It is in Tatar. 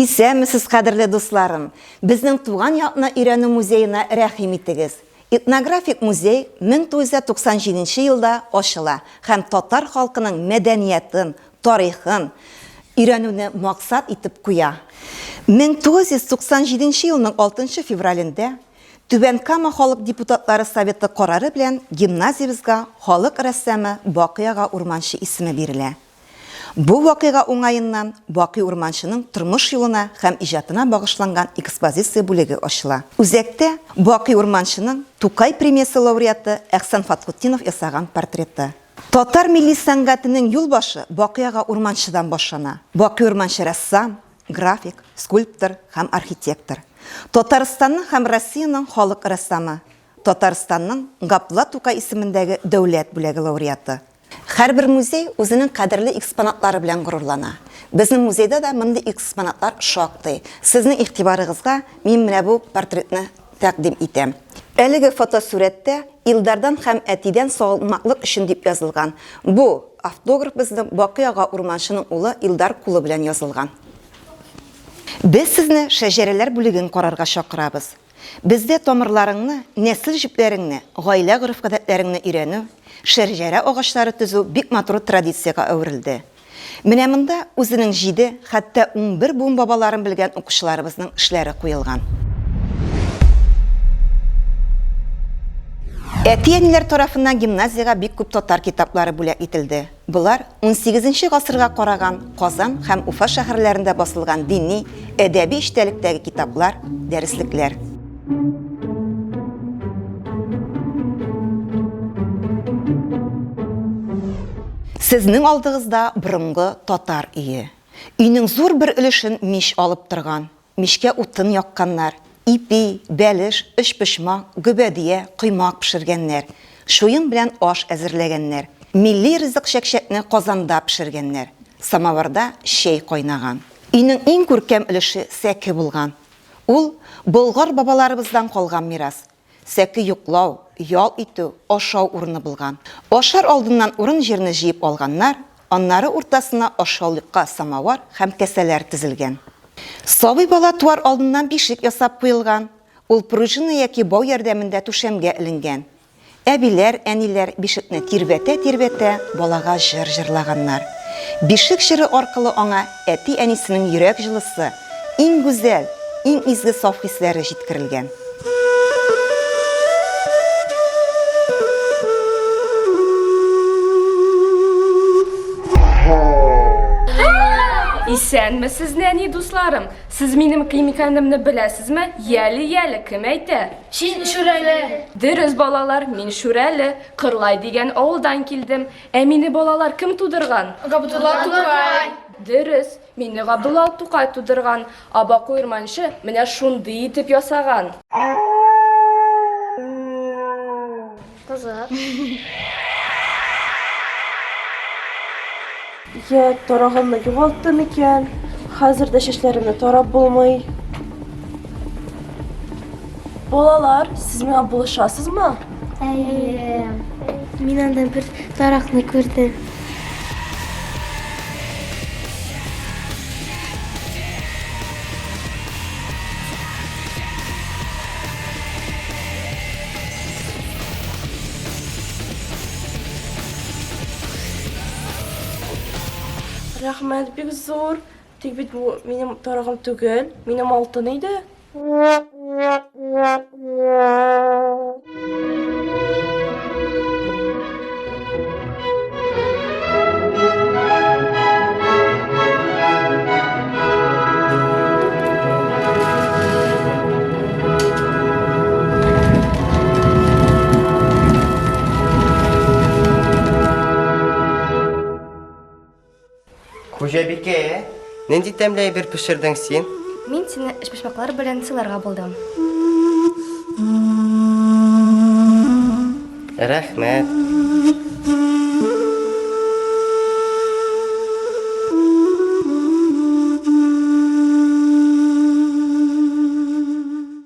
Исәнмесез, кадерле дусларым. Безнең туган якны өйрәнү музеена рәхим итегез. Этнографик музей 1997 елда ачыла һәм татар халкының мәдәниятен, тарихын өйрәнүне максат итеп куя. 1997 елның 6 февралендә Түбән Кама халык депутатлары советы карары белән гимназиябызга халык рәссамы Бакыяга Урманчы исеме бирелә. Бу вакыйга уңаеннан Бакый Урманчының тормыш юлына һәм иҗатына багышланган экспозиция бүлеге ачыла. Үзәктә Бакый Урманчының Тукай премиясе лауреаты Әхсан Фатхутдинов ясаган портреты. Татар милли сәнгатенең юлбашы Бакыяга Урманчыдан башлана. Бакый Урманчы рәссам, график, скульптор һәм архитектор. Татарстанның һәм Россияның халык рәссамы. Татарстанның Гапла Тукай исемендәге дәүләт бүләге лауреаты. Һәрбер музей үзенең кадерле экспонатлары белән горурлана. Безнең музейда да мондый экспонатлар шактый. Сезнең игътибарыгызга мин менә бу портретны тәкъдим итәм. Әлеге фотосурәттә Илдардан һәм Әтидән сагылмаклык өчен дип язылган. Бу автограф безнең Бакыяга Урманчының улы Илдар кулы белән язылган. Без сезне шәҗәрәләр бүлеген карарга чакырабыз. Бездә тамырларыңны, нәсел җипләреңне, гаилә гореф-гадәтләреңне өйрәнү, шәҗәрә агачлары төзү бик матур традициягә әверелде. Менә монда үзенең 7, хәтта 11 буын бабаларын белгән укучыларыбызның эшләре куелган. Әти-әниләр тарафыннан гимназиягә бик күп татар китаплары бүләк ителде. Булар 18 гасырга караган Казан һәм Уфа шәһәрләрендә басылган дини, әдәби эчтәлектәге китаплар, дәреслекләр. Сезнең алдыгызда борынгы татар өе. Өйнең зур бер өлешен мич алып торган. Мичкә утын якканнар. Ипи, бәлеш, эшпешмак, гөбәдия, коймак пешергәннәр. Шуен белән аш әзерләгәннәр. Милли ризык чәкчәкне казанда пешергәннәр. Самавырда чәй кайнаган. Өйнең иң күркәм өлеше сәке булган. Ул болгар бабаларыбыздан калган мирас. Сәке юклау, ял итү, ашау урыны булган. Ашар алдыннан урын җирне җыеп алганнар, аннары уртасына ашаулыкка самавар һәм кәсәләр тезелгән. Сабый бала туар алдыннан бишек ясап куелган. Ул пружина яки бау ярдәмендә түшәмгә эленгән. Әбиләр, әниләр бишекне тирбәтә балага җыр җырлаганнар. Бишек җыры аркылы аңа әти-әнисенең йөрәк җылысы, иң гүзәл, иң изге саф хисләре җиткерелгән. Исәнмесез, нәни дусларым? Сез минем кем икәнемне беләсезме? Яле кем әйтә? Син Шүрәле. Дөрес балалар, мин Шүрәле, Кырлай дигән авылдан килдем. Ә мине балалар кем тудырган? Габдулла Тукай. Дөрес, мине Габдулла Тукай тудырган. Бакый Урманчы менә шундый итеп ясаган. Кызык. Я тарагымны югалттым икән. Хәзер дә чәчләремне тарап булмый. Балалар, сез миңа булышасызмы? Мин анда бер таракны күрдем. Рәхмәт, бик зур. Тик бит бу минем тарагым түгел, минем алтын иде. Хуҗабикә, нинди тәмле бер пешердең син? Мин сине эшпешмаклар белән сыларга булдым. Рәхмәт.